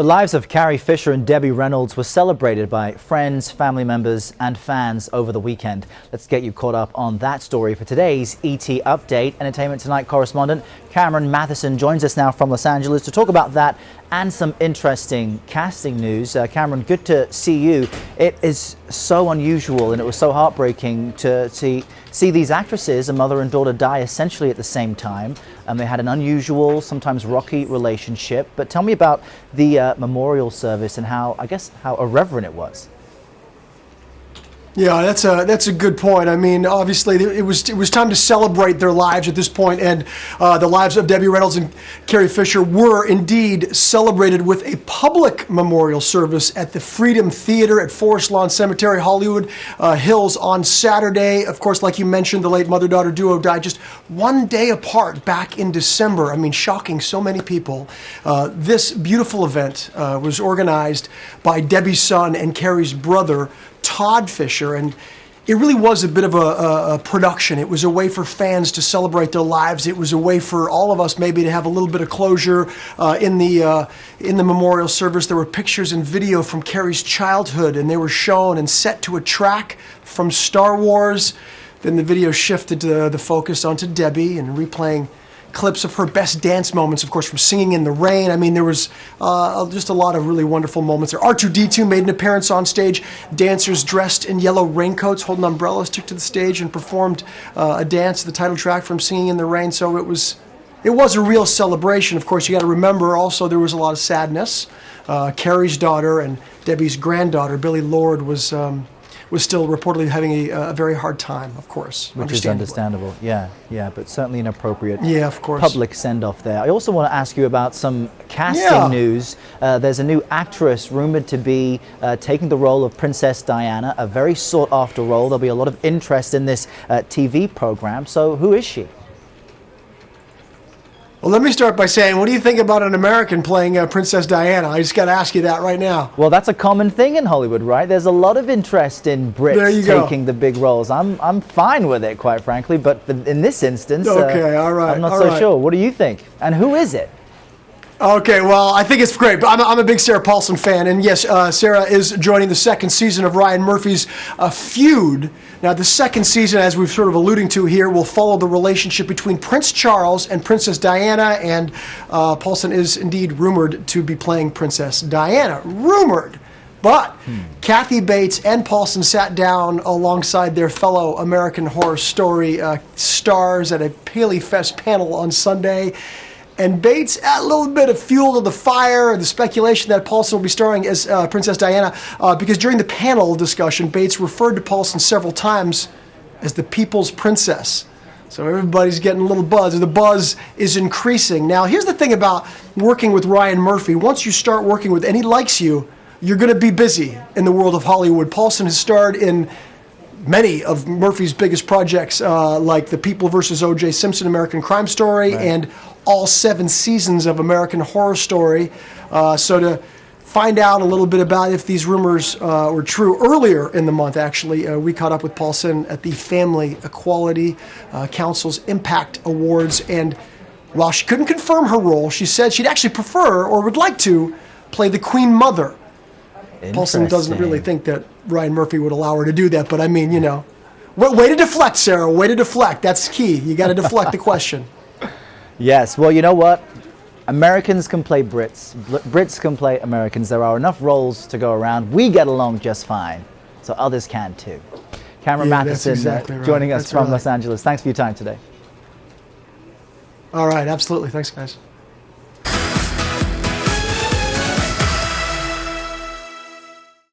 The lives of Carrie Fisher and Debbie Reynolds were celebrated by friends, family members and fans over the weekend. Let's get you caught up on that story for today's ET Update. Entertainment Tonight correspondent Cameron Mathison joins us now from Los Angeles to talk about that and some interesting casting news. Cameron, good to see you. It is so unusual and it was so heartbreaking to see these actresses, a mother and daughter, die essentially at the same time. They had an unusual, sometimes rocky relationship. But tell me about the memorial service and how irreverent it was. Yeah, that's a good point. I mean, obviously, it was time to celebrate their lives at this point, and the lives of Debbie Reynolds and Carrie Fisher were indeed celebrated with a public memorial service at the Freedom Theater at Forest Lawn Cemetery, Hollywood Hills, on Saturday. Of course, like you mentioned, the late mother-daughter duo died just one day apart back in December. I mean, shocking so many people. This beautiful event was organized by Debbie's son and Carrie's brother, Todd Fisher, and it really was a bit of a production. It was a way for fans to celebrate their lives. It was a way for all of us maybe to have a little bit of closure in the memorial service. There were pictures and video from Carrie's childhood, and they were shown and set to a track from Star Wars. Then the video shifted the focus onto Debbie and replaying clips of her best dance moments, of course, from Singing in the Rain. I mean, there was just a lot of really wonderful moments there. R2-D2 made an appearance on stage. Dancers dressed in yellow raincoats holding umbrellas took to the stage and performed a dance, the title track from Singing in the Rain. So it was a real celebration. Of course, you got to remember also there was a lot of sadness. Carrie's daughter and Debbie's granddaughter, Billie Lourd, was still reportedly having a very hard time, of course. Which is understandable, yeah, but certainly an appropriate of course, public send-off there. I also want to ask you about some casting news. There's a new actress rumored to be taking the role of Princess Diana, a very sought-after role. There'll be a lot of interest in this TV program. So who is she? Well, let me start by saying, what do you think about an American playing Princess Diana? I just got to ask you that right now. Well, that's a common thing in Hollywood, right? There's a lot of interest in Brits taking the big roles. I'm fine with it, quite frankly, but in this instance, okay, all right, I'm not so sure. What do you think? And who is it? Okay, well, I think it's great. I'm a big Sarah Paulson fan, and yes, Sarah is joining the second season of Ryan Murphy's Feud. Now, the second season, as we've sort of alluding to here, will follow the relationship between Prince Charles and Princess Diana, and Paulson is indeed rumored to be playing Princess Diana. Rumored! But Kathy Bates and Paulson sat down alongside their fellow American Horror Story stars at a Paley Fest panel on Sunday. And Bates added a little bit of fuel to the fire, the speculation that Paulson will be starring as Princess Diana, because during the panel discussion, Bates referred to Paulson several times as the People's Princess. So everybody's getting a little buzz. The buzz is increasing. Now, here's the thing about working with Ryan Murphy. Once you start working with, and he likes you, you're going to be busy in the world of Hollywood. Paulson has starred in many of Murphy's biggest projects, like The People vs. O.J. Simpson, American Crime Story, and all 7 seasons of American Horror Story. So to find out a little bit about if these rumors were true, earlier in the month, actually, we caught up with Paulson at the Family Equality Council's Impact Awards. And while she couldn't confirm her role, she said she'd actually prefer or would like to play the Queen Mother. Paulson doesn't really think that Ryan Murphy would allow her to do that, but I mean, you know. Way to deflect, Sarah. Way to deflect. That's key. You got to deflect the question. Yes. Well, you know what? Americans can play Brits. Brits can play Americans. There are enough roles to go around. We get along just fine. So others can too. Cameron Mathison joining us from Los Angeles. Thanks for your time today. All right. Absolutely. Thanks, guys.